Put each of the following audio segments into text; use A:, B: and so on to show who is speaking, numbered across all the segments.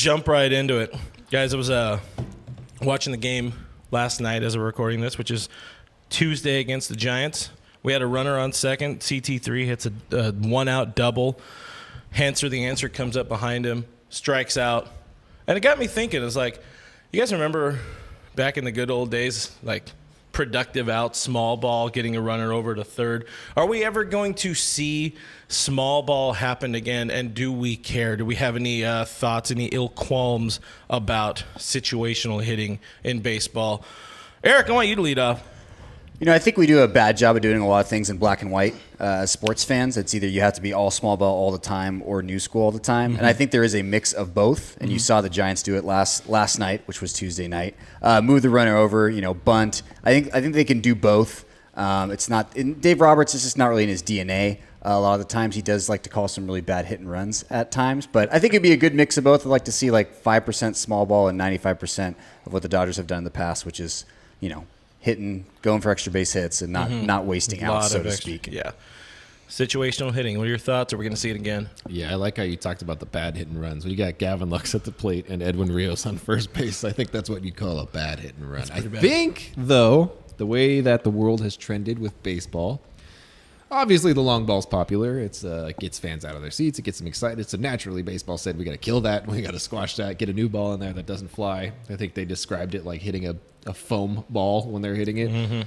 A: jump right into it. Guys, I was watching the game last night as we're recording this, which is Tuesday against the Giants. We had a runner on second. CT3 hits a one-out double. Hanser, the answer, comes up behind him, strikes out. And it got me thinking, it's like, you guys remember back in the good old days, like productive out, small ball, getting a runner over to third? Are we ever going to see small ball happen again, and do we care? Do we have any thoughts, any ill qualms about situational hitting in baseball? Eric, I want you to lead off.
B: You know, I think we do a bad job of doing a lot of things in black and white. As sports fans, it's either you have to be all small ball all the time or new school all the time. Mm-hmm. And I think there is a mix of both. And you saw the Giants do it last night, which was Tuesday night. Move the runner over, bunt. I think they can do both. It's not Dave Roberts is just not really in his DNA. A lot of the times he does like to call some really bad hit and runs at times. But I think it'd be a good mix of both. I'd like to see like 5% small ball and 95% of what the Dodgers have done in the past, which is, hitting, going for extra base hits, and not wasting outs, so to speak.
A: Yeah. Situational hitting. What are your thoughts? Are we going to see it again?
C: Yeah, I like how you talked about the bad hit and runs. When you got Gavin Lux at the plate and Edwin Rios on first base, I think that's what you call a bad hit and run. I think, though, the way that the world has trended with baseball, obviously the long ball's popular. It gets fans out of their seats. It gets them excited. So naturally, baseball said, we got to kill that. We got to squash that. Get a new ball in there that doesn't fly. I think they described it like hitting a foam ball when they're hitting it. Mm-hmm.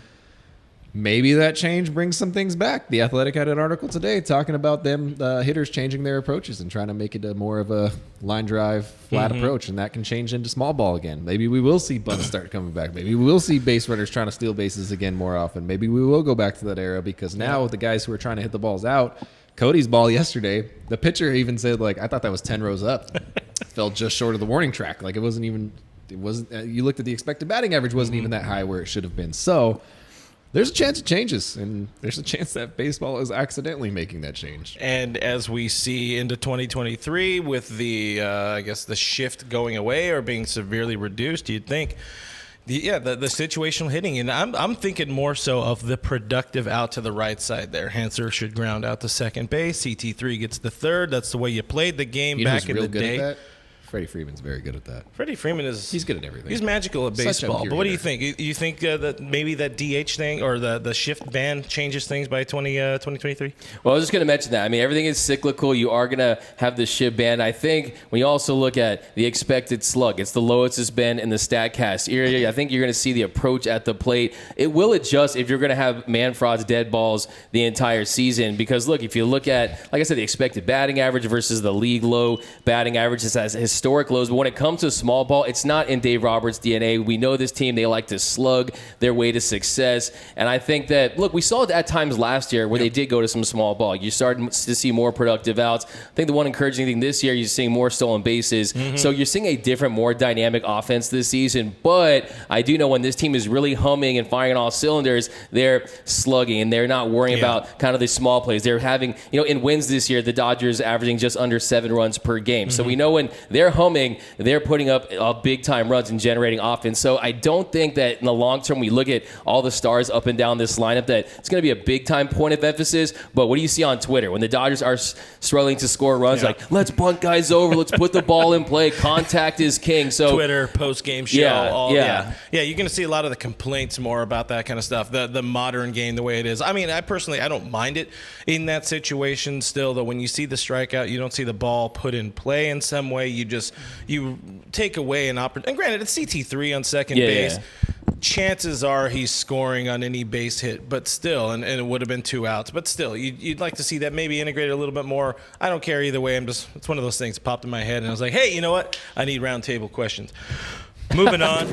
C: Maybe that change brings some things back. The Athletic had an article today talking about them hitters changing their approaches and trying to make it more of a line drive, flat approach, and that can change into small ball again. Maybe we will see bunts start coming back. Maybe we will see base runners trying to steal bases again more often. Maybe we will go back to that era because now the guys who are trying to hit the balls out, Cody's ball yesterday, the pitcher even said, I thought that was 10 rows up. Fell just short of the warning track. It wasn't, you looked at the expected batting average, wasn't even that high where it should have been. So there's a chance it changes, and there's a chance that baseball is accidentally making that change.
A: And as we see into 2023 with the, the shift going away or being severely reduced, you'd think the situational hitting. And I'm thinking more so of the productive out to the right side there. Hanser should ground out to second base. CT3 gets the third. That's the way you played the game back in the day.
C: At that? Freddie Freeman's very good at that.
A: Freddie Freeman
C: he's good at everything.
A: He's magical at baseball. But what do you think? You think that maybe that DH thing or the shift ban changes things by 2023?
D: Well, I was just going to mention that. I mean, everything is cyclical. You are going to have the shift ban. I think when you also look at the expected slug, it's the lowest it's been in the StatCast area. I think you're going to see the approach at the plate. It will adjust if you're going to have Manfred's dead balls the entire season. Because, look, if you look at, like I said, the expected batting average versus the league low batting average, it has historic lows. But when it comes to small ball, it's not in Dave Roberts' DNA. We know this team, they like to slug their way to success. And I think that, look, we saw it at times last year where they did go to some small ball. You started to see more productive outs. I think the one encouraging thing this year, you're seeing more stolen bases. Mm-hmm. So you're seeing a different, more dynamic offense this season. But I do know when this team is really humming and firing on all cylinders, they're slugging and they're not worrying about kind of the small plays. They're having, in wins this year, the Dodgers averaging just under 7 runs per game. Mm-hmm. So we know when they're humming, they're putting up big-time runs and generating offense. So I don't think that in the long term, we look at all the stars up and down this lineup, that it's going to be a big-time point of emphasis. But what do you see on Twitter? When the Dodgers are struggling to score runs, let's bunt guys over, let's put the ball in play, contact is king. So
A: Twitter, post-game show. Yeah, you're going to see a lot of the complaints more about that kind of stuff, the modern game, the way it is. I mean, I don't mind it in that situation still, though. When you see the strikeout, you don't see the ball put in play in some way. You take away an opportunity. And granted, it's CT3 on second base. Yeah. Chances are he's scoring on any base hit, but still, and it would have been 2 outs. But still, you'd like to see that maybe integrated a little bit more. I don't care either way. It's one of those things that popped in my head, and I was like, hey, you know what? I need round table questions. Moving on.